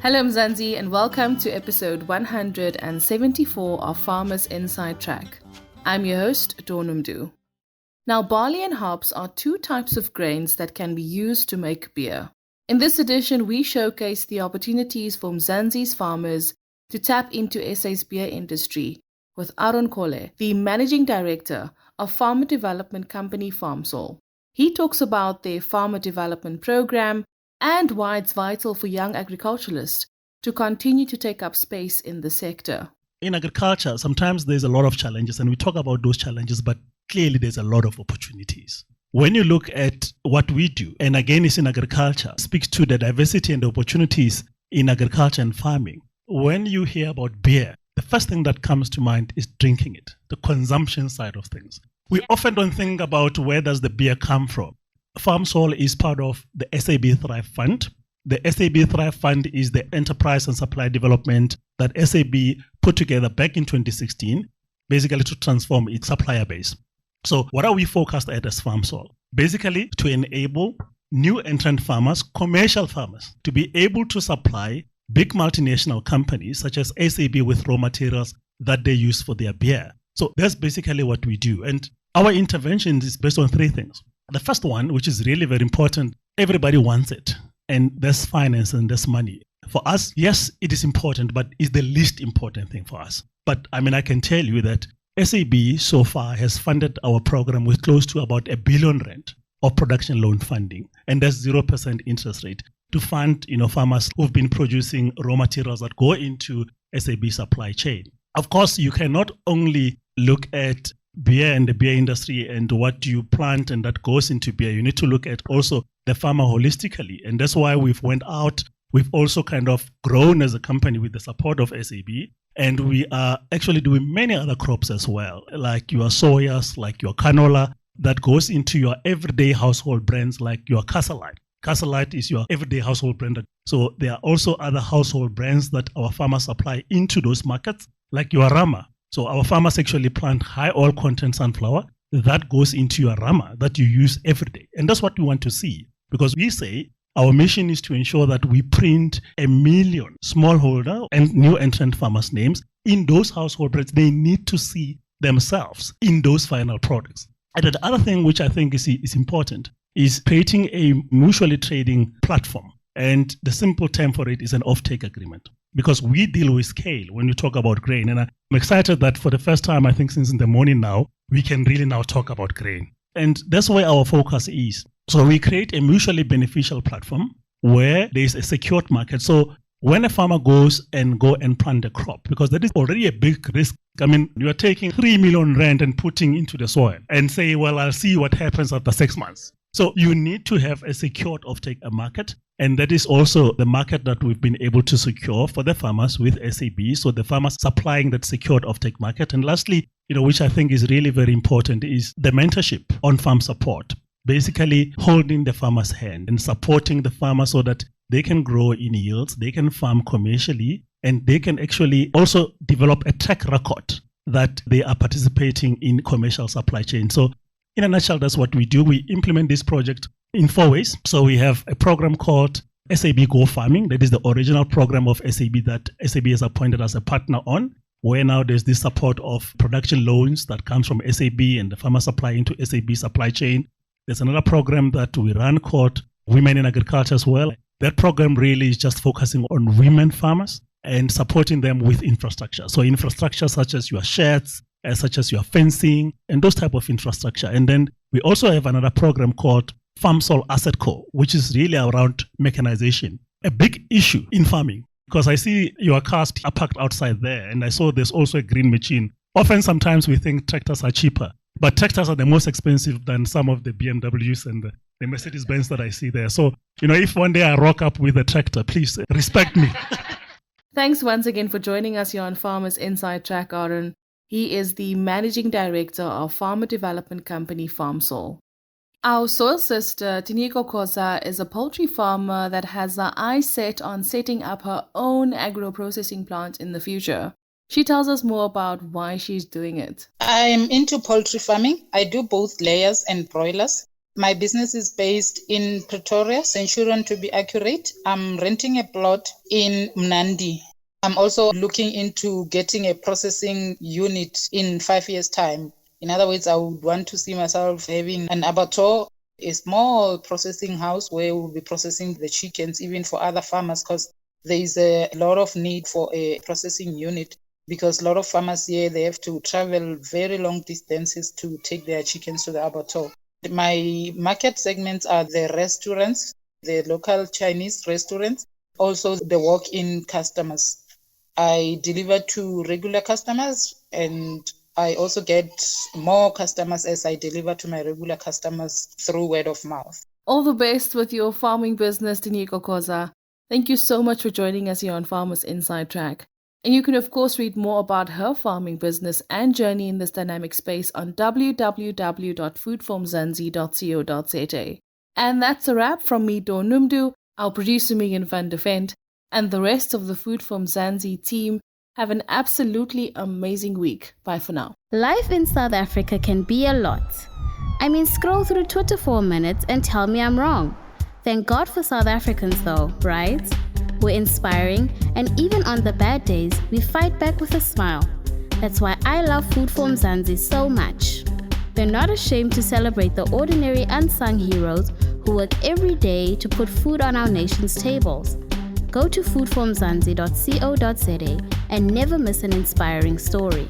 Hello Mzansi and welcome to episode 174 of Farmers Inside Track. I'm your host, Dawn. Now, barley and hops are two types of grains that can be used to make beer. In this edition, we showcase the opportunities for Mzansi's farmers to tap into SA's beer industry with Aron Kole, the managing director of farmer development company FarmSol. He talks about their farmer development program and why it's vital for young agriculturalists to continue to take up space in the sector. In agriculture, sometimes there's a lot of challenges, and we talk about those challenges, but clearly there's a lot of opportunities. When you look at what we do, and again it's in agriculture, speaks to the diversity and the opportunities in agriculture and farming. When you hear about beer, the first thing that comes to mind is drinking it, the consumption side of things. We often don't think about where does the beer come from. FarmSol is part of the SAB Thrive Fund. The SAB Thrive Fund is the enterprise and supply development that SAB put together back in 2016, basically to transform its supplier base. So what are we focused at as FarmSol? Basically to enable new entrant farmers, commercial farmers, to be able to supply big multinational companies such as SAB with raw materials that they use for their beer. So that's basically what we do. And our intervention is based on three things. The first one, which is really very important, everybody wants it. And there's finance and there's money. For us, yes, it is important, but it's the least important thing for us. But I can tell you that SAB so far has funded our program with close to about R1 billion of production loan funding. And that's 0% interest rate to fund farmers who've been producing raw materials that go into SAB supply chain. Of course, you cannot only look at beer and the beer industry and what you plant and that goes into beer. You need to look at also the farmer holistically. And that's why we've went out. We've also kind of grown as a company with the support of SAB. And we are actually doing many other crops as well, like your soyas, like your canola, that goes into your everyday household brands like your Casalite. Casalite is your everyday household brand. So there are also other household brands that our farmers supply into those markets, like your Rama. So our farmers actually plant high oil content sunflower that goes into your Rama that you use every day. And that's what we want to see, because we say our mission is to ensure that we print 1 million smallholder and new entrant farmers' names in those household brands. They need to see themselves in those final products. And the other thing which I think is important is creating a mutually trading platform. And the simple term for it is an offtake agreement, because we deal with scale when you talk about grain. And I'm excited that for the first time, I think since in the morning now, we can really now talk about grain. And that's where our focus is. So we create a mutually beneficial platform where there is a secured market. So when a farmer goes and plant a crop, because that is already a big risk. You are taking 3 million rand and putting into the soil and say, well, I'll see what happens after 6 months. So you need to have a secured offtake market. And that is also the market that we've been able to secure for the farmers with SAB. So the farmers supplying that secured offtake market. And lastly, which I think is really very important, is the mentorship on farm support. Basically holding the farmer's hand and supporting the farmer so that they can grow in yields, they can farm commercially, and they can actually also develop a track record that they are participating in commercial supply chain. So in a nutshell, that's what we do. We implement this project in 4 ways. So we have a program called SAB Go Farming. That is the original program of SAB that SAB has appointed as a partner on, where now there's this support of production loans that comes from SAB and the farmer supply into SAB supply chain. There's another program that we run called Women in Agriculture as well. That program really is just focusing on women farmers and supporting them with infrastructure. So infrastructure such as your sheds, such as your fencing, and those type of infrastructure. And then we also have another program called FarmSol Asset Co, which is really around mechanization. A big issue in farming, because I see your cars are parked outside there, and I saw there's also a green machine. Often, sometimes we think tractors are cheaper, but tractors are the most expensive than some of the BMWs and the Mercedes-Benz that I see there. So, if one day I rock up with a tractor, please respect me. Thanks once again for joining us here on Farmers Inside Track, Aron. He is the managing director of farmer development company FarmSol. Our soil sister, Tinyiko Khoza, is a poultry farmer that has her eyes set on setting up her own agro-processing plant in the future. She tells us more about why she's doing it. I'm into poultry farming. I do both layers and broilers. My business is based in Pretoria, Centurion to be accurate. I'm renting a plot in Mnandi. I'm also looking into getting a processing unit in 5 years' time. In other words, I would want to see myself having an abattoir, a small processing house where we'll be processing the chickens, even for other farmers, because there is a lot of need for a processing unit, because a lot of farmers here, they have to travel very long distances to take their chickens to the abattoir. My market segments are the restaurants, the local Chinese restaurants, also the walk-in customers. I deliver to regular customers, and I also get more customers as I deliver to my regular customers through word of mouth. All the best with your farming business, Tinyiko Khoza. Thank you so much for joining us here on Farmers Inside Track. And you can, of course, read more about her farming business and journey in this dynamic space on www.foodformzansi.co.za. And that's a wrap from me, Dawn Numdu, our producer Megan van der Vent, and the rest of the Food from Mzansi team. Have an absolutely amazing week. Bye for now. Life in South Africa can be a lot. I mean, scroll through Twitter for a minute and tell me I'm wrong. Thank God for South Africans though, right? We're inspiring, and even on the bad days, we fight back with a smile. That's why I love Food for Mzansi so much. They're not ashamed to celebrate the ordinary unsung heroes who work every day to put food on our nation's tables. Go to foodformzansi.co.za and never miss an inspiring story.